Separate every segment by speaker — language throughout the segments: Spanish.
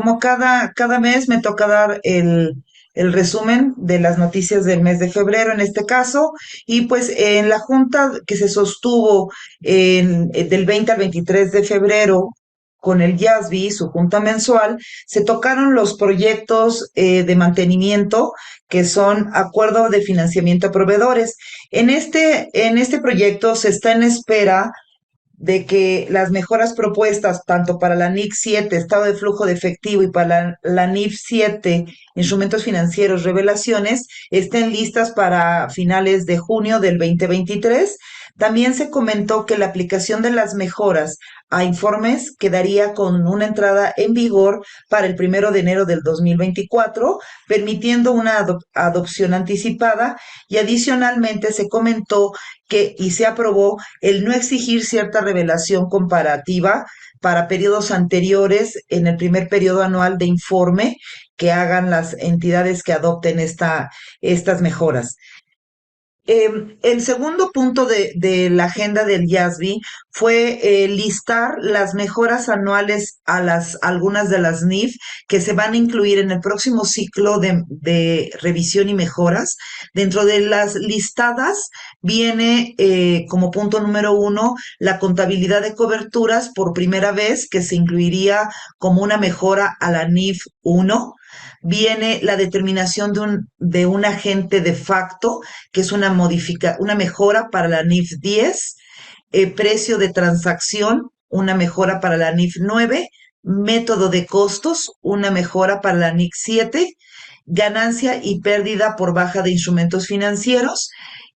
Speaker 1: como cada mes me toca dar el resumen de las noticias del mes de febrero en este caso, y pues en la junta que se sostuvo del 20 al 23 de febrero con el YASBI, su junta mensual, se tocaron los proyectos de mantenimiento que son acuerdo de financiamiento a proveedores. En este proyecto se está en espera de que las mejoras propuestas tanto para la NIC 7, estado de flujo de efectivo, y para la NIF 7, instrumentos financieros, revelaciones, estén listas para finales de junio del 2023. También se comentó que la aplicación de las mejoras a informes quedaría con una entrada en vigor para el 1 de enero del 2024, permitiendo una adopción anticipada, y adicionalmente se comentó y se aprobó el no exigir cierta revelación comparativa para periodos anteriores en el primer periodo anual de informe que hagan las entidades que adopten estas mejoras. El segundo punto de la agenda del YASBI fue listar las mejoras anuales a algunas de las NIF que se van a incluir en el próximo ciclo de revisión y mejoras. Dentro de las listadas viene como punto número 1 la contabilidad de coberturas por primera vez, que se incluiría como una mejora a la NIF 1. Viene la determinación de un agente de facto, que es una mejora para la NIF 10, precio de transacción, una mejora para la NIF 9, método de costos, una mejora para la NIC 7, ganancia y pérdida por baja de instrumentos financieros,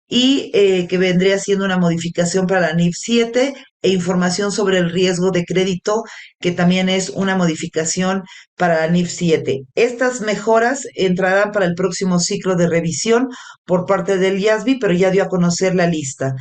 Speaker 1: y que vendría siendo una modificación para la NIF 7, e información sobre el riesgo de crédito, que también es una modificación para la NIF 7. Estas mejoras entrarán para el próximo ciclo de revisión por parte del YASBI, pero ya dio a conocer la lista.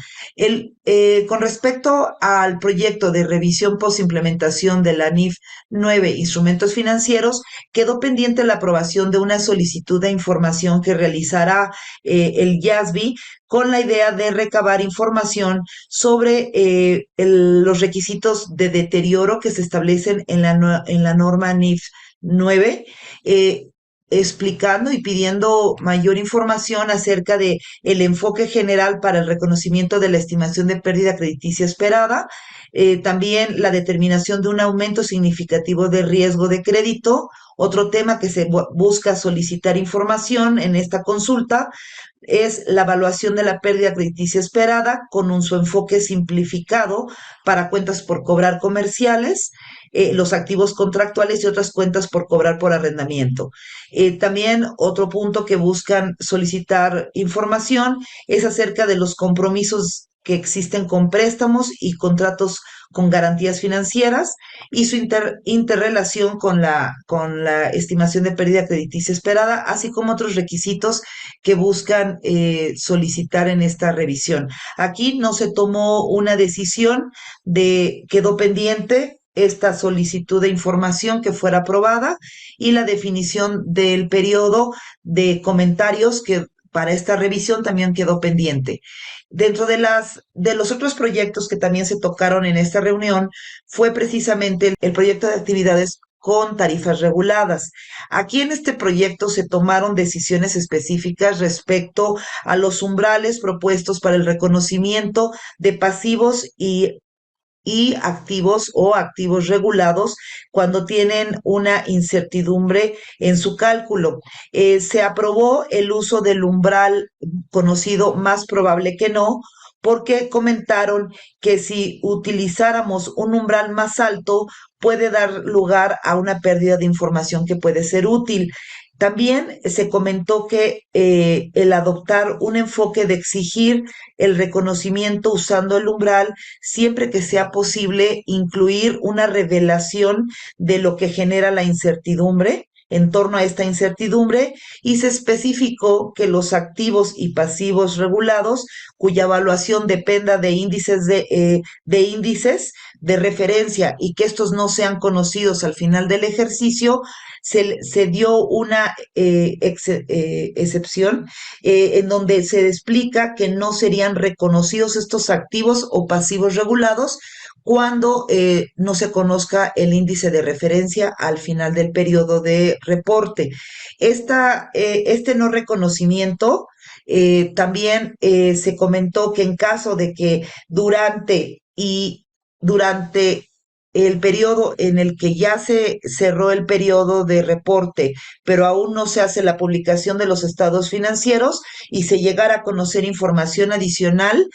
Speaker 1: Con respecto al proyecto de revisión postimplementación de la NIF 9, instrumentos financieros, quedó pendiente la aprobación de una solicitud de información que realizará el YASBI, con la idea de recabar información sobre los requisitos de deterioro que se establecen en la norma NIF 9, eh, explicando y pidiendo mayor información acerca de el enfoque general para el reconocimiento de la estimación de pérdida crediticia esperada, también la determinación de un aumento significativo de riesgo de crédito. Otro tema que se busca solicitar información en esta consulta es la evaluación de la pérdida crediticia esperada con su enfoque simplificado para cuentas por cobrar comerciales, los activos contractuales y otras cuentas por cobrar por arrendamiento. También otro punto que buscan solicitar información es acerca de los compromisos que existen con préstamos y contratos con garantías financieras, y su interrelación con la estimación de pérdida crediticia esperada, así como otros requisitos que buscan solicitar en esta revisión. Aquí no se tomó una decisión, quedó pendiente esta solicitud de información que fuera aprobada, y la definición del periodo de comentarios que para esta revisión también quedó pendiente. Dentro de los otros proyectos que también se tocaron en esta reunión fue precisamente el proyecto de actividades con tarifas reguladas. Aquí en este proyecto se tomaron decisiones específicas respecto a los umbrales propuestos para el reconocimiento de pasivos y activos o activos regulados cuando tienen una incertidumbre en su cálculo. Se aprobó el uso del umbral conocido más probable que no, porque comentaron que si utilizáramos un umbral más alto puede dar lugar a una pérdida de información que puede ser útil. También se comentó que el adoptar un enfoque de exigir el reconocimiento usando el umbral, siempre que sea posible, incluir una revelación de lo que genera la incertidumbre en torno a esta incertidumbre, y se especificó que los activos y pasivos regulados, cuya evaluación dependa de índices de referencia y que estos no sean conocidos al final del ejercicio, se dio una excepción en donde se explica que no serían reconocidos estos activos o pasivos regulados cuando no se conozca el índice de referencia al final del periodo de reporte. Este no reconocimiento también se comentó que en caso de que durante el periodo en el que ya se cerró el periodo de reporte, pero aún no se hace la publicación de los estados financieros y se llegara a conocer información adicional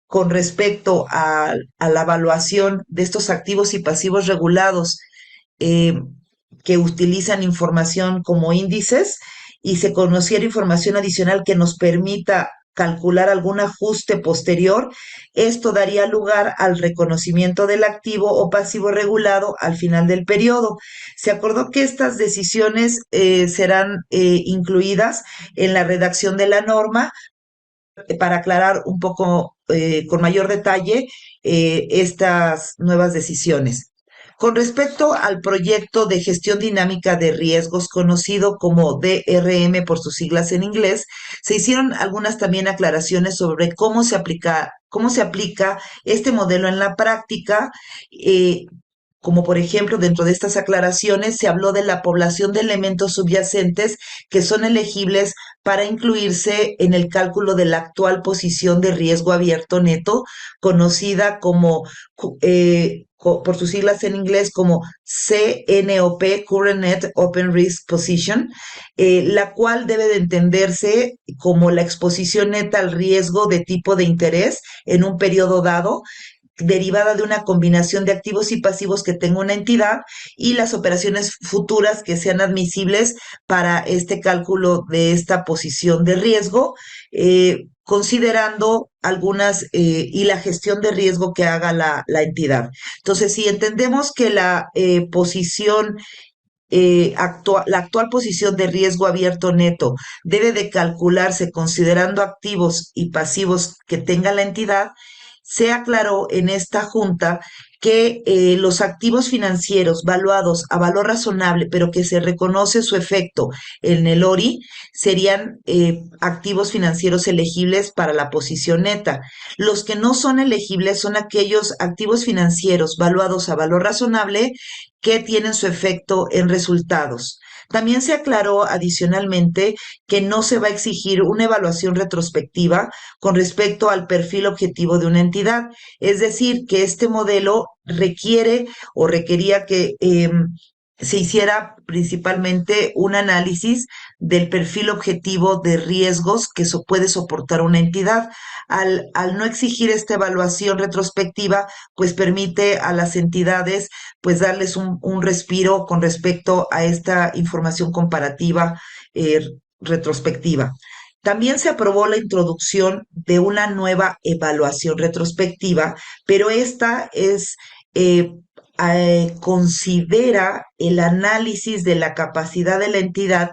Speaker 1: con respecto a la evaluación de estos activos y pasivos regulados eh, que utilizan información como índices y se conociera información adicional que nos permita calcular algún ajuste posterior, esto daría lugar al reconocimiento del activo o pasivo regulado al final del periodo. Se acordó que estas decisiones serán incluidas en la redacción de la norma para aclarar un poco con mayor detalle estas nuevas decisiones. Con respecto al proyecto de gestión dinámica de riesgos, conocido como DRM por sus siglas en inglés, se hicieron algunas también aclaraciones sobre cómo se aplica este modelo en la práctica. Como por ejemplo, dentro de estas aclaraciones se habló de la población de elementos subyacentes que son elegibles para incluirse en el cálculo de la actual posición de riesgo abierto neto, conocida como, por sus siglas en inglés, como CNOP, Current Net Open Risk Position, la cual debe de entenderse como la exposición neta al riesgo de tipo de interés en un periodo dado, derivada de una combinación de activos y pasivos que tenga una entidad y las operaciones futuras que sean admisibles para este cálculo de esta posición de riesgo, considerando algunas y la gestión de riesgo que haga la entidad. Entonces, si entendemos que la actual posición de riesgo abierto neto debe de calcularse considerando activos y pasivos que tenga la entidad, se aclaró en esta junta que los activos financieros valuados a valor razonable, pero que se reconoce su efecto en el ORI, serían activos financieros elegibles para la posición neta. Los que no son elegibles son aquellos activos financieros valuados a valor razonable que tienen su efecto en resultados. También se aclaró adicionalmente que no se va a exigir una evaluación retrospectiva con respecto al perfil objetivo de una entidad. Es decir, que este modelo requiere o requería que se hiciera principalmente un análisis del perfil objetivo de riesgos que puede soportar una entidad. Al no exigir esta evaluación retrospectiva, pues permite a las entidades pues darles un respiro con respecto a esta información comparativa eh, retrospectiva. También se aprobó la introducción de una nueva evaluación retrospectiva, pero esta eh, considera el análisis de la capacidad de la entidad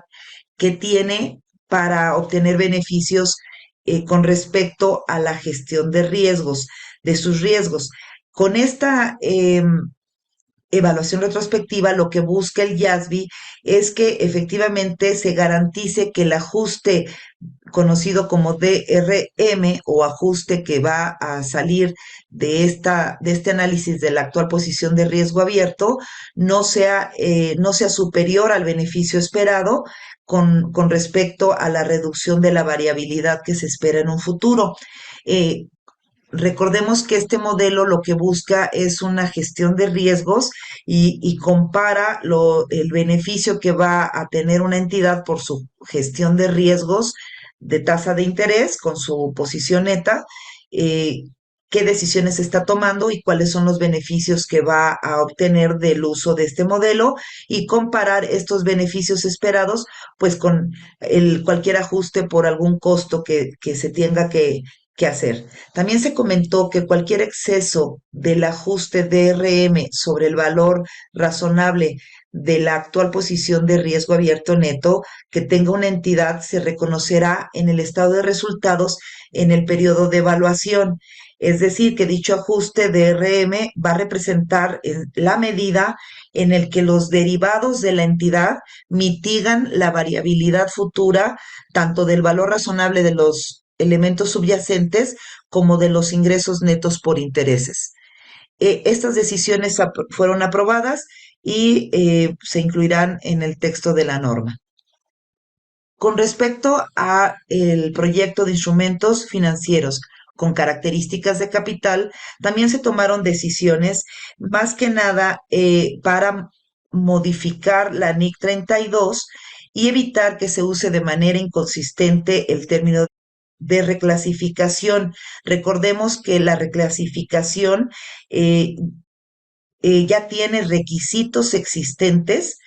Speaker 1: que tiene para obtener beneficios con respecto a la gestión de riesgos, de sus riesgos. Con esta evaluación retrospectiva, lo que busca el IASB es que efectivamente se garantice que el ajuste conocido como DRM o ajuste que va a salir de este análisis de la actual posición de riesgo abierto no sea superior al beneficio esperado con respecto a la reducción de la variabilidad que se espera en un futuro. Eh, Recordemos que este modelo lo que busca es una gestión de riesgos y compara el beneficio que va a tener una entidad por su gestión de riesgos de tasa de interés con su posición neta, eh, qué decisiones está tomando y cuáles son los beneficios que va a obtener del uso de este modelo y comparar estos beneficios esperados pues con cualquier ajuste por algún costo que se tenga que hacer. También se comentó que cualquier exceso del ajuste DRM sobre el valor razonable de la actual posición de riesgo abierto neto que tenga una entidad se reconocerá en el estado de resultados en el periodo de evaluación. Es decir, que dicho ajuste DRM va a representar la medida en el que los derivados de la entidad mitigan la variabilidad futura tanto del valor razonable de los elementos subyacentes como de los ingresos netos por intereses. Estas decisiones fueron aprobadas y se incluirán en el texto de la norma. Con respecto a el proyecto de instrumentos financieros con características de capital, también se tomaron decisiones más que nada para modificar la NIC 32 y evitar que se use de manera inconsistente el término de reclasificación. Recordemos que la reclasificación eh, ya tiene requisitos existentes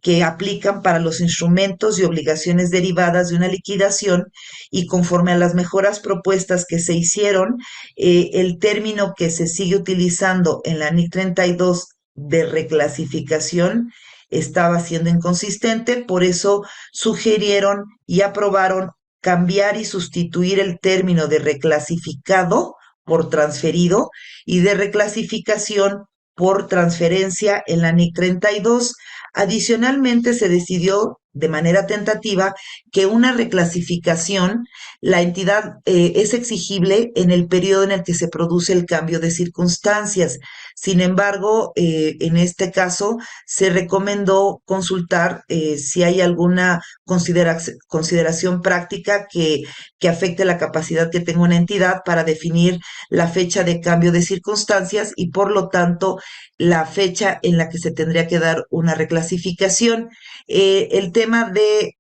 Speaker 1: que aplican para los instrumentos y obligaciones derivadas de una liquidación, y conforme a las mejoras propuestas que se hicieron, el término que se sigue utilizando en la NIC 32 de reclasificación estaba siendo inconsistente. Por eso sugirieron y aprobaron cambiar y sustituir el término de reclasificado por transferido y de reclasificación por transferencia en la NIC 32. Adicionalmente, se decidió de manera tentativa que una reclasificación, la entidad es exigible en el periodo en el que se produce el cambio de circunstancias. Sin embargo, en este caso se recomendó consultar si hay alguna consideración práctica que afecte la capacidad que tenga una entidad para definir la fecha de cambio de circunstancias y, por lo tanto, la fecha en la que se tendría que dar una reclasificación. El tema de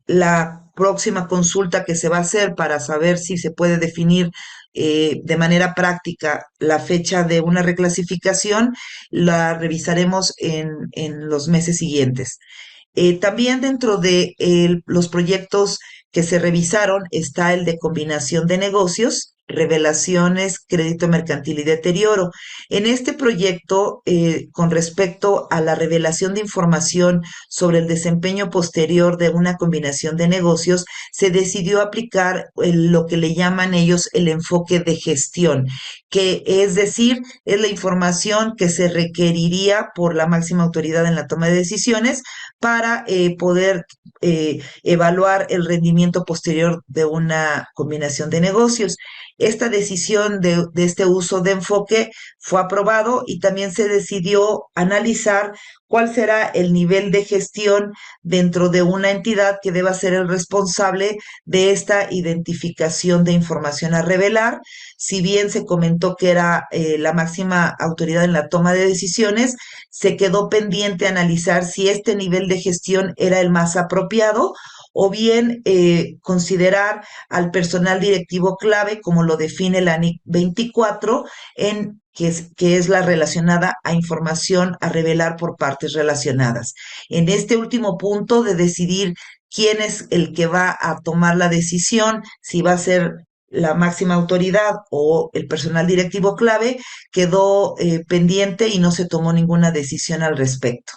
Speaker 1: la próxima consulta que se va a hacer para saber si se puede definir de manera práctica la fecha de una reclasificación, la revisaremos en los meses siguientes. También dentro de los proyectos que se revisaron está el de combinación de negocios, revelaciones, crédito mercantil y deterioro. En este proyecto, con respecto a la revelación de información sobre el desempeño posterior de una combinación de negocios, se decidió aplicar lo que le llaman ellos el enfoque de gestión, que es decir, es la información que se requeriría por la máxima autoridad en la toma de decisiones para poder evaluar el rendimiento posterior de una combinación de negocios. Esta decisión de este uso de enfoque fue aprobado y también se decidió analizar cuál será el nivel de gestión dentro de una entidad que deba ser el responsable de esta identificación de información a revelar. Si bien se comentó que era la máxima autoridad en la toma de decisiones, se quedó pendiente analizar si este nivel de gestión era el más apropiado o bien considerar al personal directivo clave, como lo define la NIC 24, que es la relacionada a información a revelar por partes relacionadas. En este último punto de decidir quién es el que va a tomar la decisión, si va a ser la máxima autoridad o el personal directivo clave, quedó pendiente y no se tomó ninguna decisión al respecto.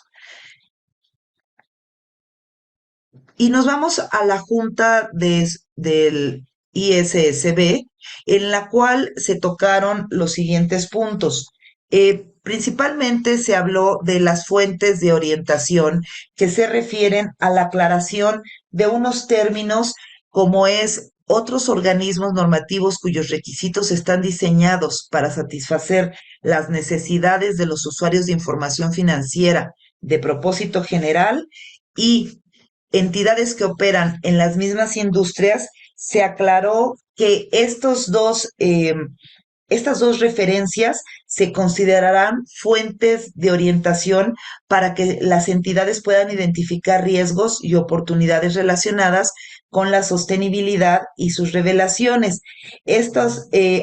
Speaker 1: Y nos vamos a la junta del ISSB, en la cual se tocaron los siguientes puntos. Principalmente se habló de las fuentes de orientación que se refieren a la aclaración de unos términos como es otros organismos normativos cuyos requisitos están diseñados para satisfacer las necesidades de los usuarios de información financiera de propósito general y entidades que operan en las mismas industrias. Se aclaró que estas dos referencias se considerarán fuentes de orientación para que las entidades puedan identificar riesgos y oportunidades relacionadas con la sostenibilidad y sus revelaciones.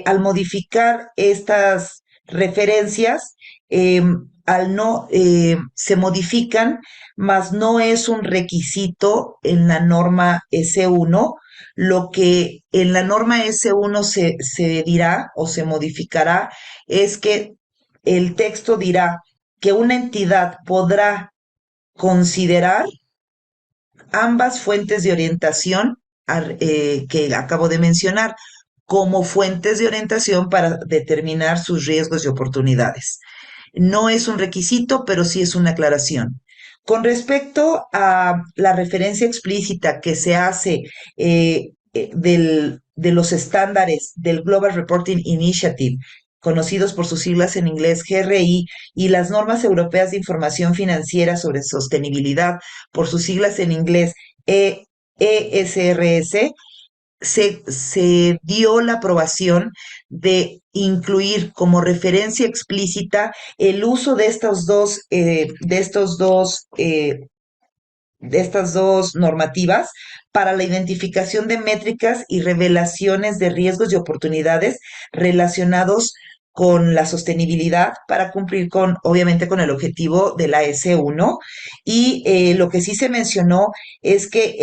Speaker 1: Al modificar estas referencias, eh, al no, se modifican, mas no es un requisito en la norma S1. Lo que en la norma S1 se dirá o se modificará es que el texto dirá que una entidad podrá considerar ambas fuentes de orientación que acabo de mencionar como fuentes de orientación para determinar sus riesgos y oportunidades. No es un requisito, pero sí es una aclaración. Con respecto a la referencia explícita que se hace de los estándares del Global Reporting Initiative conocidos por sus siglas en inglés GRI, y las normas europeas de información financiera sobre sostenibilidad, por sus siglas en inglés ESRS, se dio la aprobación de incluir como referencia explícita el uso de estas dos normativas para la identificación de métricas y revelaciones de riesgos y oportunidades relacionados con la sostenibilidad para cumplir con, obviamente, con el objetivo de la S1. Y lo que sí se mencionó es que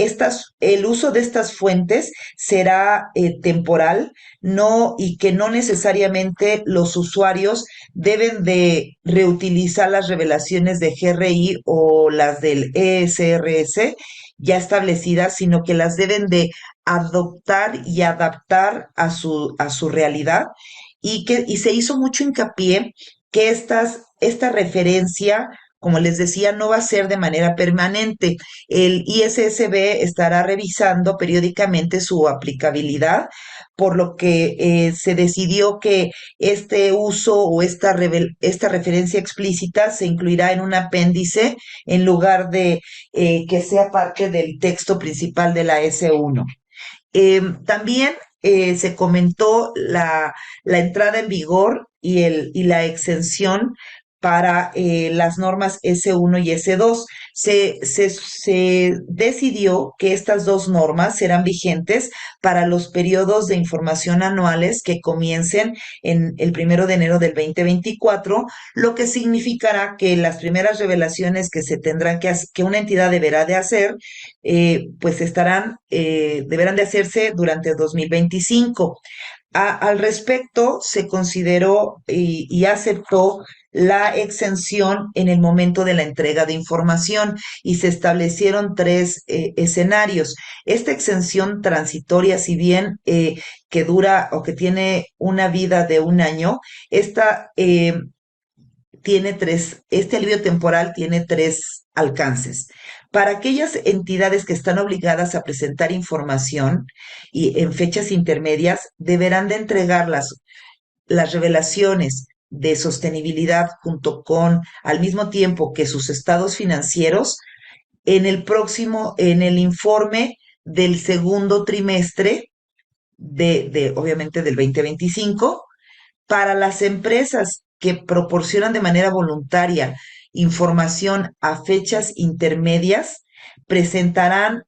Speaker 1: el uso de estas fuentes será temporal, no, y que no necesariamente los usuarios deben de reutilizar las revelaciones de GRI o las del ESRS ya establecidas, sino que las deben de adoptar y adaptar a su realidad, y se hizo mucho hincapié que esta referencia, como les decía, no va a ser de manera permanente. El ISSB estará revisando periódicamente su aplicabilidad, por lo que se decidió que este uso o esta referencia explícita se incluirá en un apéndice en lugar de que sea parte del texto principal de la S1. También se comentó la entrada en vigor y la exención para las normas S1 y S2. Se decidió que estas dos normas serán vigentes para los periodos de información anuales que comiencen en el 1 de enero del 2024, lo que significará que las primeras revelaciones que se tendrán que una entidad deberá de hacer, pues deberán de hacerse durante 2025. Al respecto, se consideró y aceptó la exención en el momento de la entrega de información, y se establecieron tres escenarios. Esta exención transitoria, si bien que dura o que tiene una vida de un año, esta este alivio temporal tiene tres alcances. Para aquellas entidades que están obligadas a presentar información y en fechas intermedias, deberán de entregar las revelaciones de sostenibilidad al mismo tiempo que sus estados financieros en el informe del segundo trimestre obviamente, del 2025. Para las empresas que proporcionan de manera voluntaria información a fechas intermedias, presentarán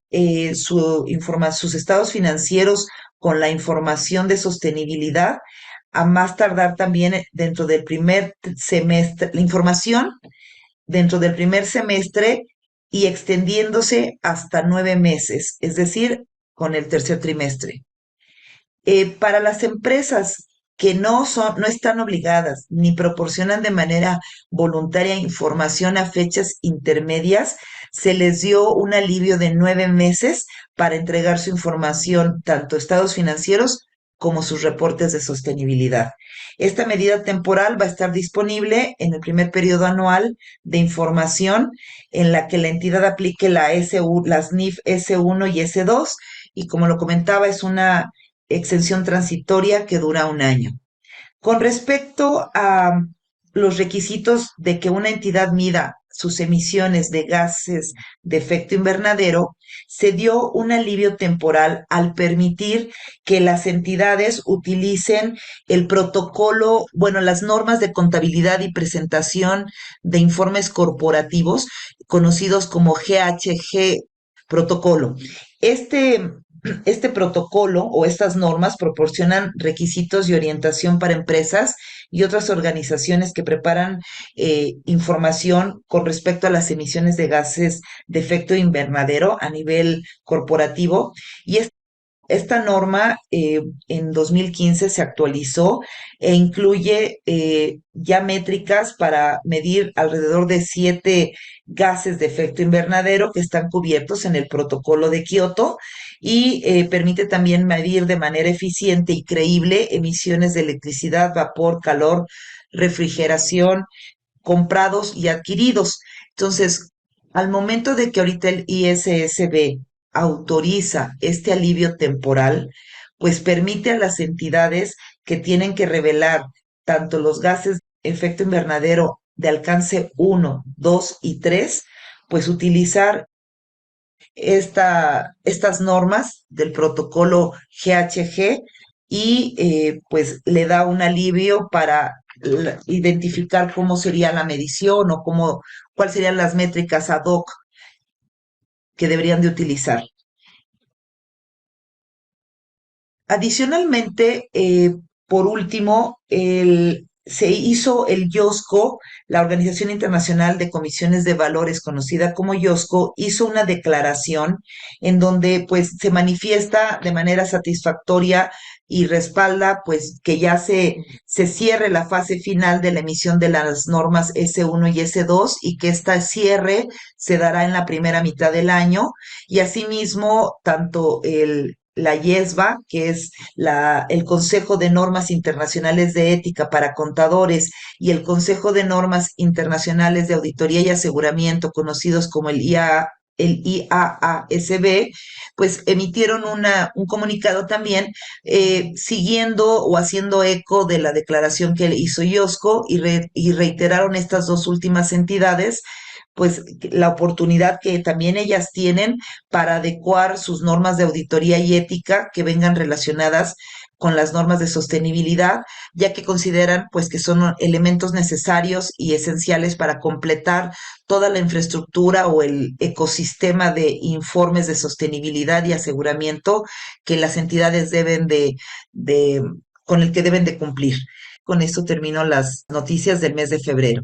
Speaker 1: sus estados financieros con la información de sostenibilidad a más tardar también dentro del primer semestre, la información dentro del primer semestre, y extendiéndose hasta 9 meses, es decir, con el tercer trimestre. Para las empresas que no están obligadas ni proporcionan de manera voluntaria información a fechas intermedias, se les dio un alivio de 9 meses para entregar su información, tanto estados financieros como sus reportes de sostenibilidad. Esta medida temporal va a estar disponible en el primer periodo anual de información en la que la entidad aplique las NIF S1 y S2, y como lo comentaba, es una exención transitoria que dura un año. Con respecto a los requisitos de que una entidad mida sus emisiones de gases de efecto invernadero, se dio un alivio temporal al permitir que las entidades utilicen el protocolo, bueno, las normas de contabilidad y presentación de informes corporativos, conocidos como GHG protocolo. Este este protocolo o estas normas proporcionan requisitos y orientación para empresas y otras organizaciones que preparan información con respecto a las emisiones de gases de efecto invernadero a nivel corporativo. Y esta norma en 2015 se actualizó e incluye ya métricas para medir alrededor de 7 gases de efecto invernadero que están cubiertos en el protocolo de Kioto, y permite también medir de manera eficiente y creíble emisiones de electricidad, vapor, calor, refrigeración, comprados y adquiridos. Entonces, al momento de que ahorita el ISSB autoriza este alivio temporal, pues permite a las entidades que tienen que revelar tanto los gases de efecto invernadero de alcance uno, 2 y 3, pues utilizar estas normas del protocolo GHG y pues le da un alivio para identificar cómo sería la medición o cuáles serían las métricas ad hoc que deberían de utilizar. Adicionalmente, por último, se hizo el IOSCO, la Organización Internacional de Comisiones de Valores, conocida como IOSCO, hizo una declaración en donde pues se manifiesta de manera satisfactoria y respalda pues que ya se cierre la fase final de la emisión de las normas S1 y S2 y que este cierre se dará en la primera mitad del año y asimismo tanto la IESBA, que es el Consejo de Normas Internacionales de Ética para Contadores, y el Consejo de Normas Internacionales de Auditoría y Aseguramiento, conocidos como el IAASB, pues emitieron un comunicado también siguiendo o haciendo eco de la declaración que hizo IOSCO y reiteraron estas dos últimas entidades pues la oportunidad que también ellas tienen para adecuar sus normas de auditoría y ética que vengan relacionadas con las normas de sostenibilidad, ya que consideran pues que son elementos necesarios y esenciales para completar toda la infraestructura o el ecosistema de informes de sostenibilidad y aseguramiento que las entidades de con el que deben de cumplir. Con esto termino las noticias del mes de febrero.